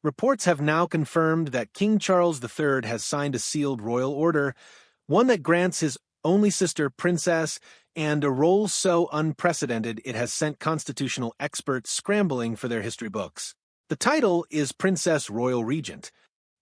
Reports have now confirmed that King Charles III has signed a sealed royal order, one that grants his only sister princess, and a role so unprecedented it has sent constitutional experts scrambling for their history books. The title is Princess Royal Regent,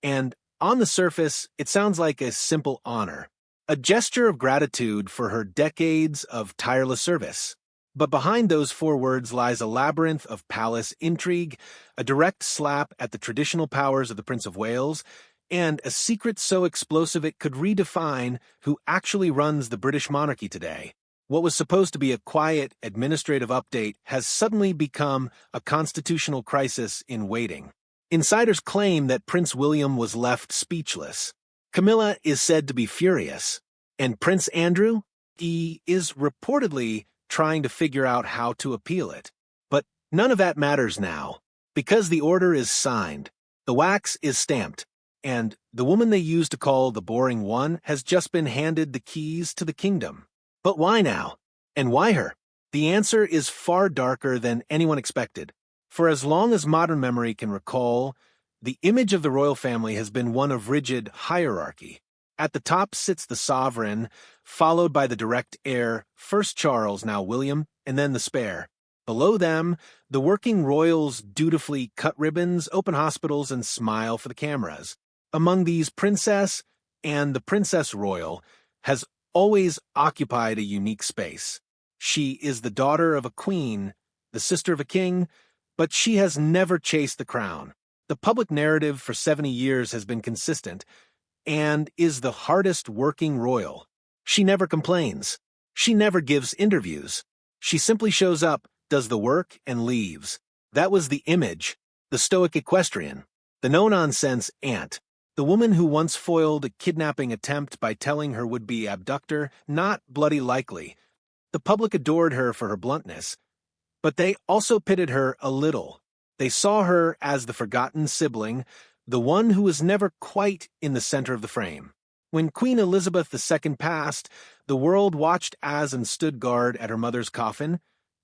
and on the surface, it sounds like a simple honor, a gesture of gratitude for her decades of tireless service. But behind those four words lies a labyrinth of palace intrigue, a direct slap at the traditional powers of the Prince of Wales, and a secret so explosive it could redefine who actually runs the British monarchy today. What was supposed to be a quiet administrative update has suddenly become a constitutional crisis in waiting. Insiders claim that Prince William was left speechless. Camilla is said to be furious, and Prince Andrew, he is reportedly trying to figure out how to appeal it. But none of that matters now, because the order is signed, the wax is stamped, and the woman they used to call the boring one has just been handed the keys to the kingdom. But why now? And why her? The answer is far darker than anyone expected. For as long as modern memory can recall, the image of the royal family has been one of rigid hierarchy. At the top sits the sovereign, followed by the direct heir, first Charles, now William, and then the spare. Below them, the working royals dutifully cut ribbons, open hospitals, and smile for the cameras. Among these, Princess and the Princess Royal has always occupied a unique space. She is the daughter of a queen, the sister of a king, but she has never chased the crown. The public narrative for 70 years has been consistent, and is the hardest working royal. She never complains. She never gives interviews. She simply shows up, does the work, and leaves. That was the image, the stoic equestrian, the no-nonsense aunt, the woman who once foiled a kidnapping attempt by telling her would-be abductor, not bloody likely. The public adored her for her bluntness, but they also pitted her a little. They saw her as the forgotten sibling, the one who was never quite in the center of the frame. When Queen Elizabeth II passed, the world watched as and stood guard at her mother's coffin,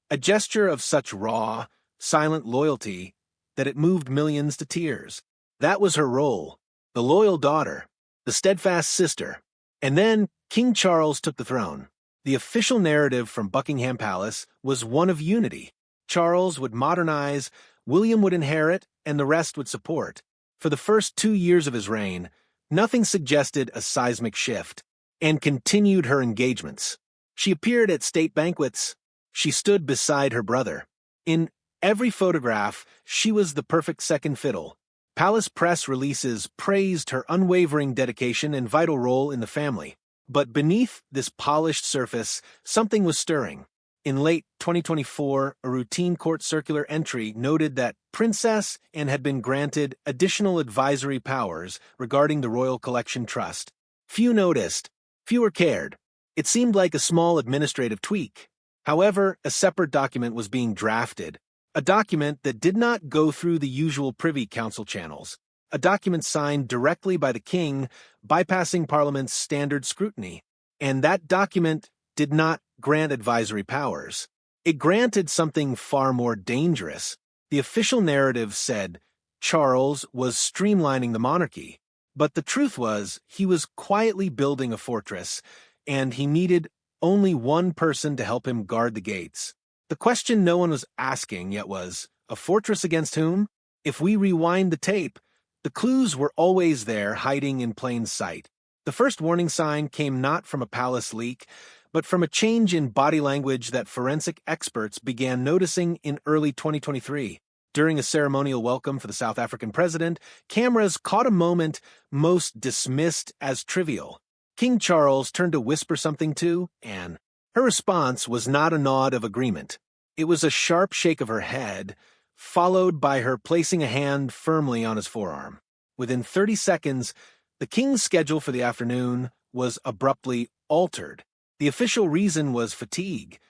a gesture of such raw, silent loyalty that it moved millions to tears. That was her role, the loyal daughter, the steadfast sister. And then King Charles took the throne. The official narrative from Buckingham Palace was one of unity. Charles would modernize, William would inherit, and the rest would support. For the first 2 years of his reign, nothing suggested a seismic shift, and continued her engagements. She appeared at state banquets. She stood beside her brother. In every photograph, she was the perfect second fiddle. Palace press releases praised her unwavering dedication and vital role in the family. But beneath this polished surface, something was stirring. In late 2024, a routine court circular entry noted that Princess Anne had been granted additional advisory powers regarding the Royal Collection Trust. Few noticed, fewer cared. It seemed like a small administrative tweak. However, a separate document was being drafted, a document that did not go through the usual Privy Council channels, a document signed directly by the king, bypassing Parliament's standard scrutiny. And that document did not grant advisory powers. It granted something far more dangerous. The official narrative said Charles was streamlining the monarchy, but the truth was he was quietly building a fortress, and he needed only one person to help him guard the gates. The question no one was asking yet was, a fortress against whom? If we rewind the tape, the clues were always there, hiding in plain sight. The first warning sign came not from a palace leak, but from a change in body language that forensic experts began noticing in early 2023. During a ceremonial welcome for the South African president, cameras caught a moment most dismissed as trivial. King Charles turned to whisper something to Anne. Her response was not a nod of agreement. It was a sharp shake of her head, followed by her placing a hand firmly on his forearm. Within 30 seconds, the king's schedule for the afternoon was abruptly altered. The official reason was fatigue.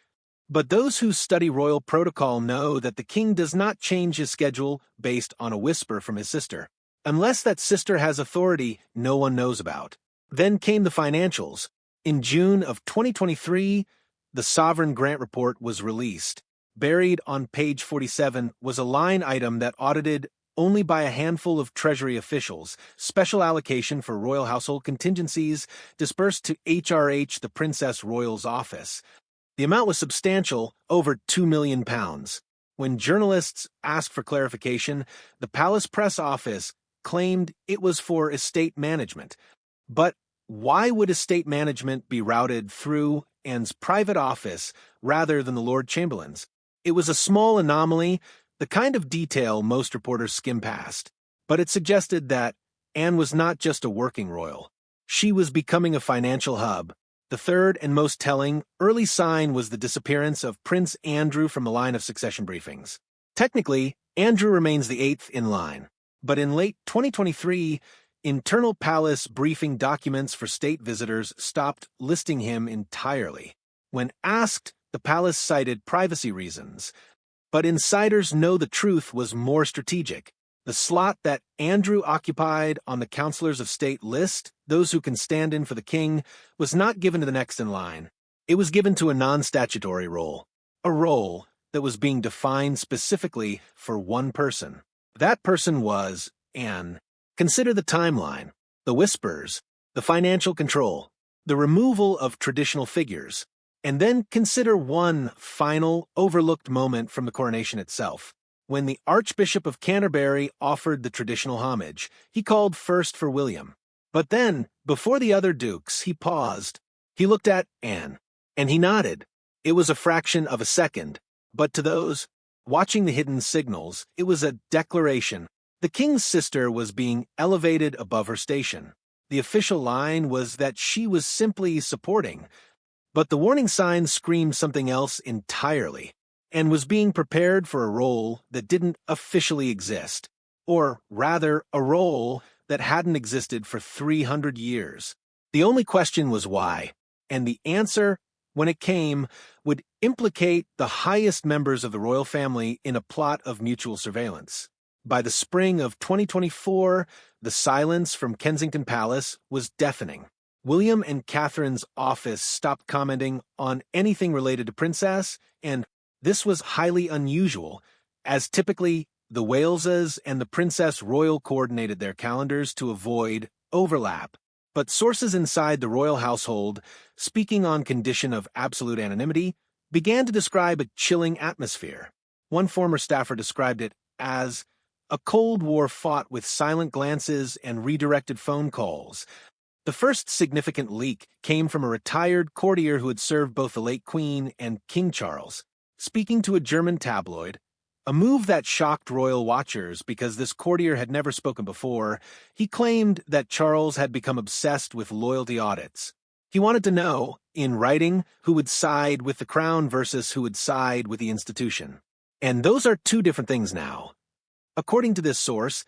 But those who study royal protocol know that the king does not change his schedule based on a whisper from his sister, unless that sister has authority no one knows about. Then came the financials. In June of 2023, the Sovereign Grant Report was released. Buried on page 47 was a line item that audited only by a handful of Treasury officials, special allocation for royal household contingencies dispersed to HRH, the Princess Royal's office. The amount was substantial, over £2 million. When journalists asked for clarification, the palace press office claimed it was for estate management. But why would estate management be routed through Anne's private office rather than the Lord Chamberlain's? It was a small anomaly, the kind of detail most reporters skim past. But it suggested that Anne was not just a working royal. She was becoming a financial hub. The third and most telling early sign was the disappearance of Prince Andrew from the line of succession briefings. Technically, Andrew remains the eighth in line. But in late 2023, internal palace briefing documents for state visitors stopped listing him entirely. When asked, the palace cited privacy reasons. But insiders know the truth was more strategic. The slot that Andrew occupied on the Counselors of State list, those who can stand in for the king, was not given to the next in line. It was given to a non-statutory role, a role that was being defined specifically for one person. That person was Anne. Consider the timeline, the whispers, the financial control, the removal of traditional figures, and then consider one final, overlooked moment from the coronation itself. When the Archbishop of Canterbury offered the traditional homage, he called first for William. But then, before the other dukes, he paused. He looked at Anne, and he nodded. It was a fraction of a second, but to those watching the hidden signals, it was a declaration. The king's sister was being elevated above her station. The official line was that she was simply supporting, but the warning sign screamed something else entirely, and was being prepared for a role that didn't officially exist, or rather, a role that hadn't existed for 300 years. The only question was why, and the answer, when it came, would implicate the highest members of the royal family in a plot of mutual surveillance. By the spring of 2024, the silence from Kensington Palace was deafening. William and Catherine's office stopped commenting on anything related to Princess, and this was highly unusual, as typically the Waleses and the Princess Royal coordinated their calendars to avoid overlap. But sources inside the royal household, speaking on condition of absolute anonymity, began to describe a chilling atmosphere. One former staffer described it as a Cold War fought with silent glances and redirected phone calls. The first significant leak came from a retired courtier who had served both the late Queen and King Charles. Speaking to a German tabloid, a move that shocked royal watchers because this courtier had never spoken before, he claimed that Charles had become obsessed with loyalty audits. He wanted to know, in writing, who would side with the crown versus who would side with the institution. And those are two different things now. According to this source,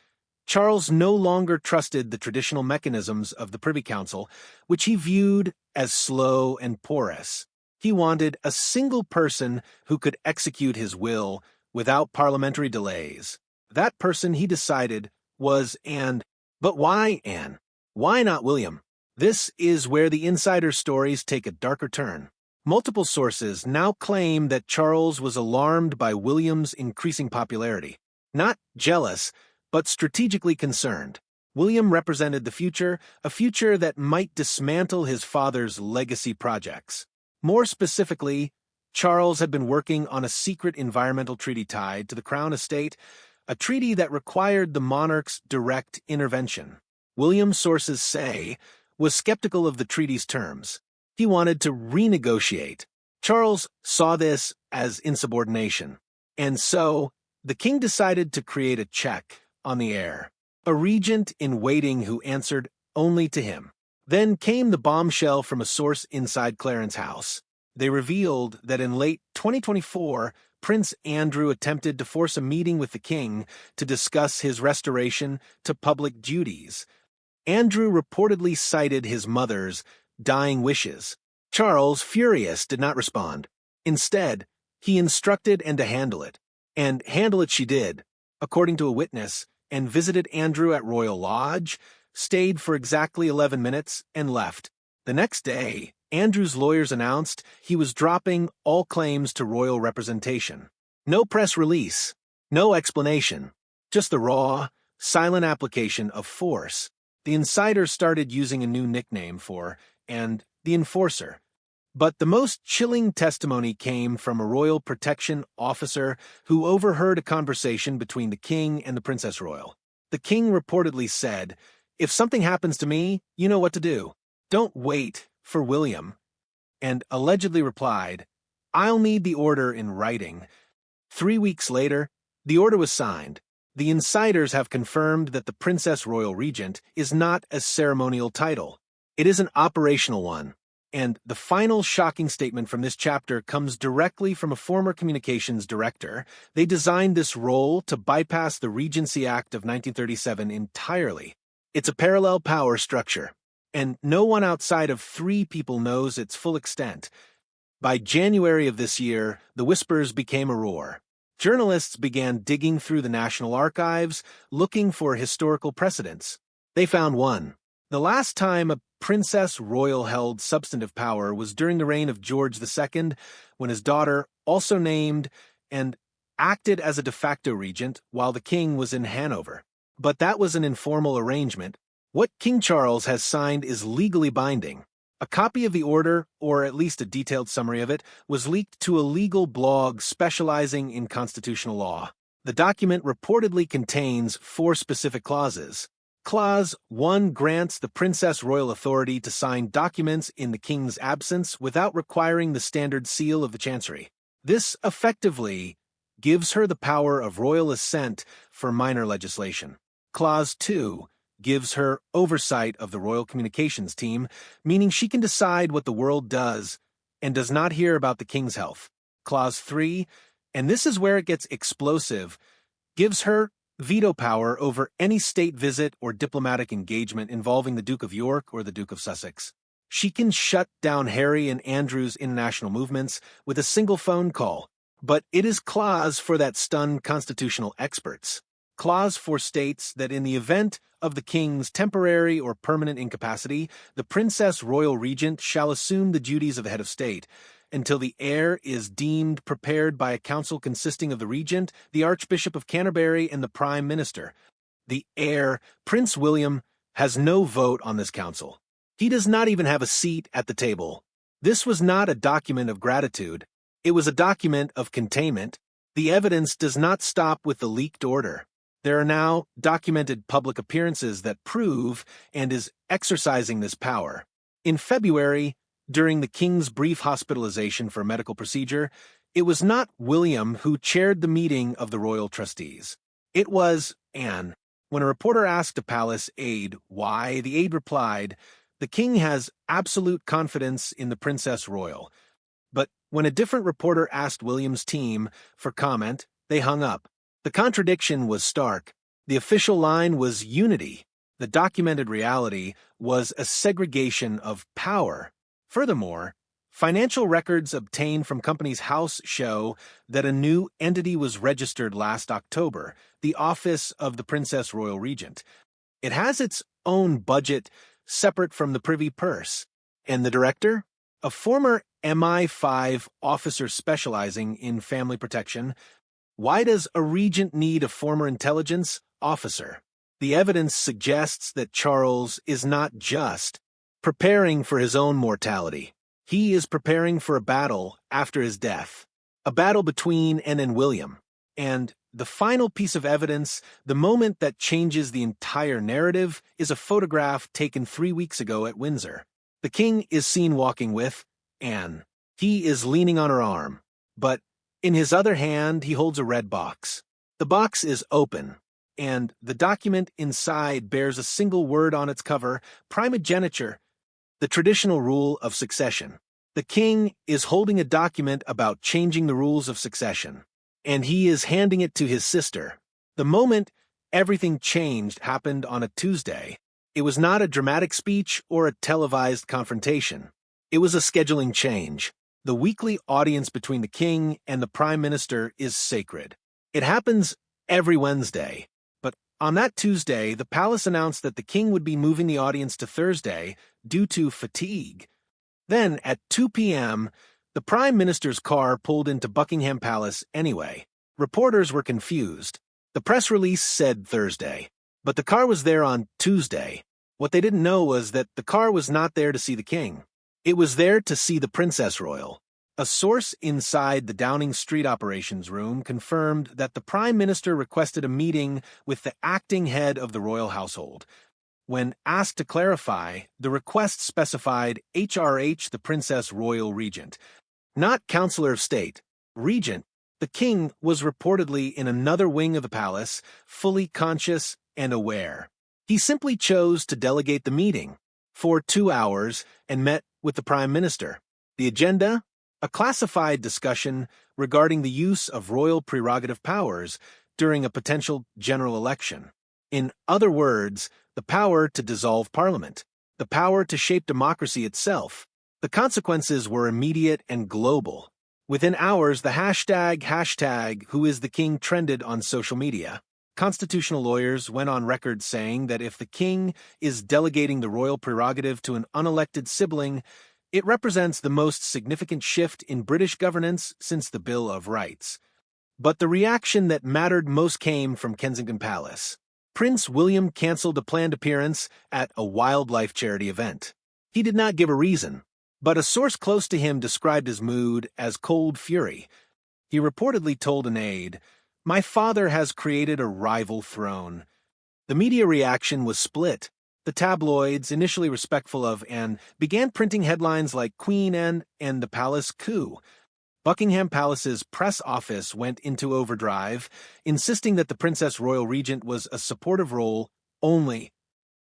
Charles no longer trusted the traditional mechanisms of the Privy Council, which he viewed as slow and porous. He wanted a single person who could execute his will without parliamentary delays. That person, he decided, was Anne. But why Anne? Why not William? This is where the insider stories take a darker turn. Multiple sources now claim that Charles was alarmed by William's increasing popularity. Not jealous, but strategically concerned. William represented the future, a future that might dismantle his father's legacy projects. More specifically, Charles had been working on a secret environmental treaty tied to the Crown Estate, a treaty that required the monarch's direct intervention. William, sources say, was skeptical of the treaty's terms. He wanted to renegotiate. Charles saw this as insubordination. And so, the king decided to create a check on the heir, a regent in waiting who answered only to him. Then came the bombshell from a source inside Clarence House. They revealed that in late 2024, Prince Andrew attempted to force a meeting with the king to discuss his restoration to public duties. Andrew reportedly cited his mother's dying wishes. Charles, furious, did not respond. Instead, he instructed Anne to handle it. And handle it she did, according to a witness, and visited Andrew at Royal Lodge, stayed for exactly 11 minutes, and left. The next day, Andrew's lawyers announced he was dropping all claims to royal representation. No press release, no explanation. just the raw, silent application of force. The insiders started using a new nickname for, and the enforcer. But the most chilling testimony came from a royal protection officer who overheard a conversation between the king and the Princess Royal. The king reportedly said, "If something happens to me, you know what to do. Don't wait for William," and allegedly replied, "I'll need the order in writing." 3 weeks later, the order was signed. The insiders have confirmed that the Princess Royal Regent is not a ceremonial title. It is an operational one. And the final shocking statement from this chapter comes directly from a former communications director. They designed this role to bypass the Regency Act of 1937 entirely. It's a parallel power structure, and no one outside of 3 people knows its full extent. By January of this year, the whispers became a roar. Journalists began digging through the National Archives, looking for historical precedents. They found one. The last time a Princess Royal held substantive power was during the reign of George II, when his daughter, also named and acted as a de facto regent while the king was in Hanover. But that was an informal arrangement. What King Charles has signed is legally binding. A copy of the order, or at least a detailed summary of it, was leaked to a legal blog specializing in constitutional law. The document reportedly contains 4 specific clauses. Clause 1 grants the Princess Royal authority to sign documents in the king's absence without requiring the standard seal of the Chancery. This effectively gives her the power of royal assent for minor legislation. Clause 2 gives her oversight of the royal communications team, meaning she can decide what the world does and does not hear about the king's health. Clause 3, and this is where it gets explosive, gives her veto power over any state visit or diplomatic engagement involving the Duke of York or the Duke of Sussex. She can shut down Harry and Andrew's international movements with a single phone call, but it is clause for that stunned constitutional experts. Clause 4 states that in the event of the king's temporary or permanent incapacity, the Princess Royal Regent shall assume the duties of the head of state, until the heir is deemed prepared by a council consisting of the regent, the Archbishop of Canterbury, and the Prime Minister. The heir, Prince William, has no vote on this council. He does not even have a seat at the table. This was not a document of gratitude. It was a document of containment. The evidence does not stop with the leaked order. There are now documented public appearances that prove and is exercising this power. In February, during the king's brief hospitalization for a medical procedure, it was not William who chaired the meeting of the royal trustees. It was Anne. When a reporter asked a palace aide why, the aide replied, "The king has absolute confidence in the Princess Royal." But when a different reporter asked William's team for comment, they hung up. The contradiction was stark. The official line was unity. The documented reality was a segregation of power. Furthermore, financial records obtained from Companies House show that a new entity was registered last October, the Office of the Princess Royal Regent. It has its own budget separate from the privy purse. And the director? A former MI5 officer specializing in family protection. Why does a regent need a former intelligence officer? The evidence suggests that Charles is not just preparing for his own mortality. He is preparing for a battle after his death, a battle between Anne and William. And the final piece of evidence, the moment that changes the entire narrative, is a photograph taken 3 weeks ago at Windsor. The king is seen walking with Anne. He is leaning on her arm, but in his other hand he holds a red box. The box is open, and the document inside bears a single word on its cover, primogeniture, the traditional rule of succession. The king is holding a document about changing the rules of succession, and he is handing it to his sister. The moment everything changed happened on a Tuesday. It was not a dramatic speech or a televised confrontation. It was a scheduling change. The weekly audience between the king and the prime minister is sacred. It happens every Wednesday. But on that Tuesday, the palace announced that the king would be moving the audience to Thursday due to fatigue. Then, at 2 p.m., the prime minister's car pulled into Buckingham Palace anyway. Reporters were confused. The press release said Thursday, but the car was there on Tuesday. What they didn't know was that the car was not there to see the king. It was there to see the Princess Royal. A source inside the Downing Street operations room confirmed that the Prime Minister requested a meeting with the acting head of the royal household. When asked to clarify, the request specified HRH, the Princess Royal Regent, not Counselor of State. Regent. The king was reportedly in another wing of the palace, fully conscious and aware. He simply chose to delegate the meeting for 2 hours and met with the Prime Minister. The agenda? A classified discussion regarding the use of royal prerogative powers during a potential general election. In other words, the power to dissolve Parliament, the power to shape democracy itself. The consequences were immediate and global. Within hours, the hashtag who is the king trended on social media. Constitutional lawyers went on record saying that if the king is delegating the royal prerogative to an unelected sibling, it represents the most significant shift in British governance since the Bill of Rights. But the reaction that mattered most came from Kensington Palace. Prince William cancelled a planned appearance at a wildlife charity event. He did not give a reason, but a source close to him described his mood as cold fury. He reportedly told an aide, "My father has created a rival throne." The media reaction was split. The tabloids, initially respectful of Anne, began printing headlines like Queen Anne and the Palace coup. Buckingham Palace's press office went into overdrive, insisting that the Princess Royal Regent was a supportive role only.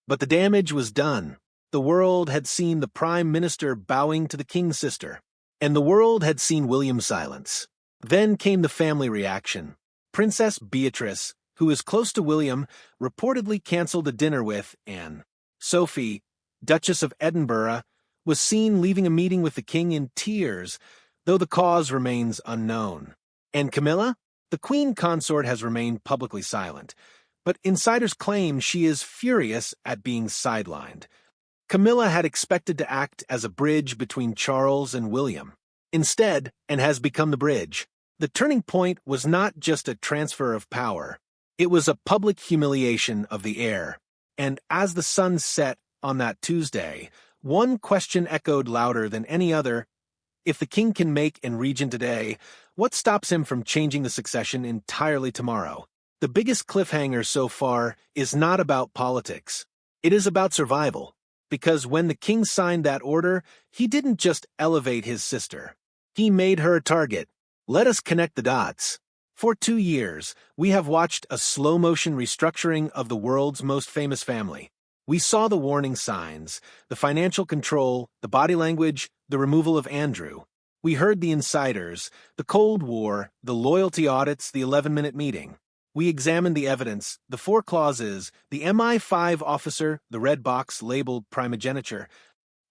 But the damage was done. The world had seen the Prime Minister bowing to the King's sister, and the world had seen William's silence. Then came the family reaction. Princess Beatrice, who is close to William, reportedly cancelled a dinner with Anne. Sophie, Duchess of Edinburgh, was seen leaving a meeting with the king in tears, though the cause remains unknown. And Camilla? The Queen consort has remained publicly silent, but insiders claim she is furious at being sidelined. Camilla had expected to act as a bridge between Charles and William. Instead, and has become the bridge. The turning point was not just a transfer of power. It was a public humiliation of the heir. And as the sun set on that Tuesday, one question echoed louder than any other. If the king can make and Regent today, what stops him from changing the succession entirely tomorrow? The biggest cliffhanger so far is not about politics. It is about survival. Because when the king signed that order, he didn't just elevate his sister. He made her a target. Let us connect the dots. For 2 years, we have watched a slow-motion restructuring of the world's most famous family. We saw the warning signs, the financial control, the body language, the removal of Andrew. We heard the insiders, the Cold War, the loyalty audits, the 11-minute meeting. We examined the evidence, the 4 clauses, the MI5 officer, the red box labeled primogeniture,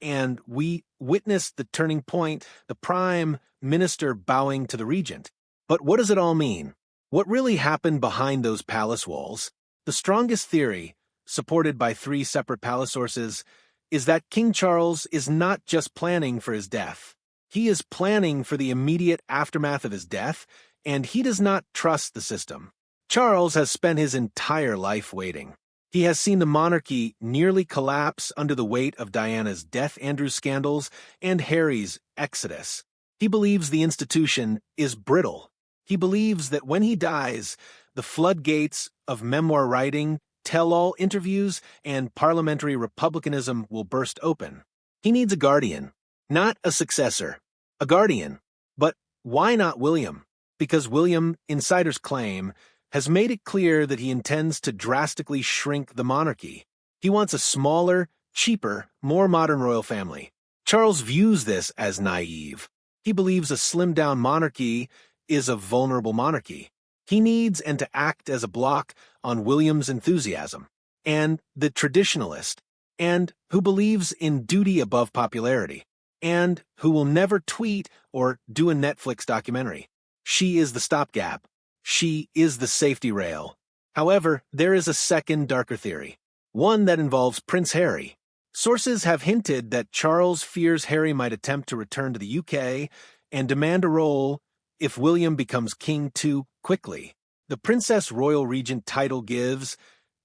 and we witnessed the turning point, the Prime Minister bowing to the Regent. But what does it all mean? What really happened behind those palace walls? The strongest theory, supported by 3 separate palace sources, is that King Charles is not just planning for his death. He is planning for the immediate aftermath of his death, and he does not trust the system. Charles has spent his entire life waiting. He has seen the monarchy nearly collapse under the weight of Diana's death, Andrew's scandals, and Harry's exodus. He believes the institution is brittle. He believes that when he dies, the floodgates of memoir writing, tell-all interviews, and parliamentary republicanism will burst open. He needs a guardian, not a successor. A guardian. But why not William? Because William, insiders claim, has made it clear that he intends to drastically shrink the monarchy. He wants a smaller, cheaper, more modern royal family. Charles views this as naive. He believes a slimmed-down monarchy is a vulnerable monarchy. He needs and to act as a block on William's enthusiasm, and the traditionalist, and who believes in duty above popularity, and who will never tweet or do a Netflix documentary. She is the stopgap. She is the safety rail. However, there is a second, darker theory, one that involves Prince Harry. Sources have hinted that Charles fears Harry might attempt to return to the UK and demand a role if William becomes king too quickly. The Princess Royal Regent title gives,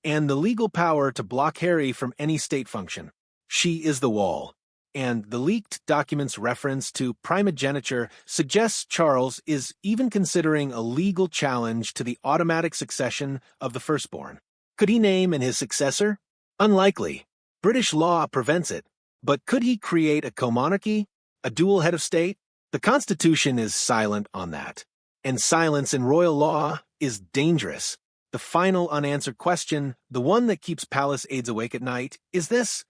and the legal power to block Harry from any state function. She is the wall. And the leaked documents' reference to primogeniture suggests Charles is even considering a legal challenge to the automatic succession of the firstborn. Could he name his successor? Unlikely. British law prevents it. But could he create a co-monarchy? A dual head of state? The Constitution is silent on that. And silence in royal law is dangerous. The final unanswered question, the one that keeps palace aides awake at night, is this: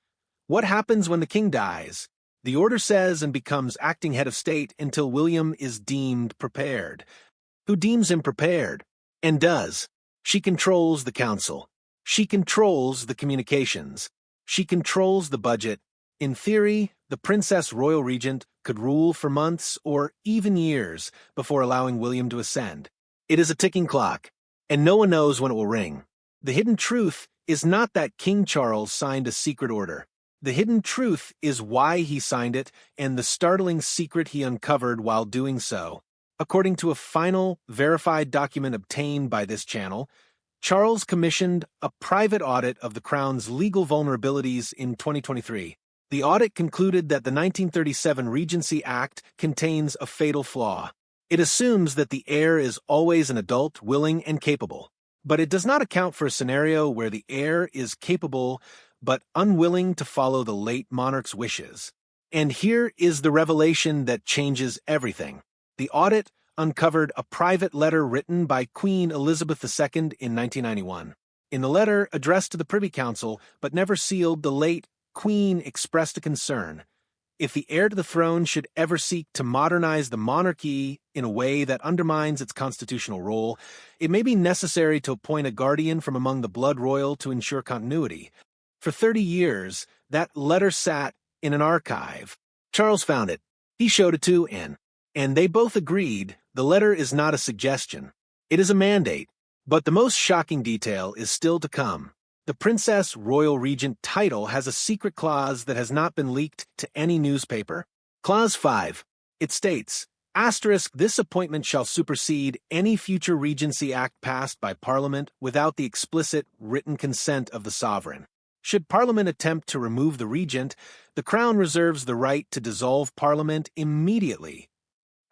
what happens when the king dies? The order says and becomes acting head of state until William is deemed prepared. Who deems him prepared? And does. She controls the council. She controls the communications. She controls the budget. In theory, the Princess Royal Regent could rule for months or even years before allowing William to ascend. It is a ticking clock, and no one knows when it will ring. The hidden truth is not that King Charles signed a secret order. The hidden truth is why he signed it and the startling secret he uncovered while doing so. According to a final, verified document obtained by this channel, Charles commissioned a private audit of the Crown's legal vulnerabilities in 2023. The audit concluded that the 1937 Regency Act contains a fatal flaw. It assumes that the heir is always an adult, willing, and capable. But it does not account for a scenario where the heir is capable but unwilling to follow the late monarch's wishes. And here is the revelation that changes everything. The audit uncovered a private letter written by Queen Elizabeth II in 1991. In the letter addressed to the Privy Council but never sealed, the late Queen expressed a concern. If the heir to the throne should ever seek to modernize the monarchy in a way that undermines its constitutional role, it may be necessary to appoint a guardian from among the blood royal to ensure continuity. For 30 years, that letter sat in an archive. Charles found it. He showed it to Anne. And they both agreed the letter is not a suggestion. It is a mandate. But the most shocking detail is still to come. The Princess Royal Regent title has a secret clause that has not been leaked to any newspaper. Clause 5. It states, *, this appointment shall supersede any future Regency Act passed by Parliament without the explicit written consent of the sovereign. Should Parliament attempt to remove the Regent, the Crown reserves the right to dissolve Parliament immediately. *,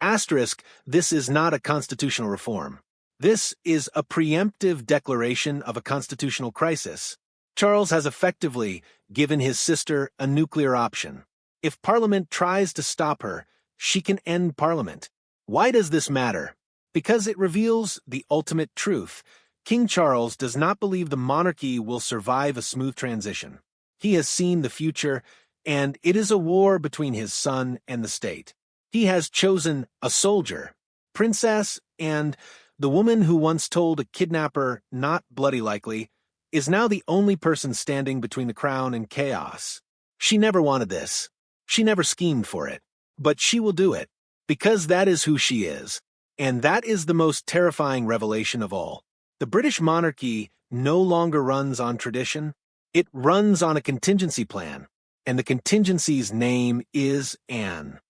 this is not a constitutional reform. This is a preemptive declaration of a constitutional crisis. Charles has effectively given his sister a nuclear option. If Parliament tries to stop her, she can end Parliament. Why does this matter? Because it reveals the ultimate truth. King Charles does not believe the monarchy will survive a smooth transition. He has seen the future, and it is a war between his son and the state. He has chosen a soldier, princess, and the woman who once told a kidnapper, not bloody likely, is now the only person standing between the crown and chaos. She never wanted this. She never schemed for it. But she will do it, because that is who she is. And that is the most terrifying revelation of all. The British monarchy no longer runs on tradition. It runs on a contingency plan. And the contingency's name is Anne.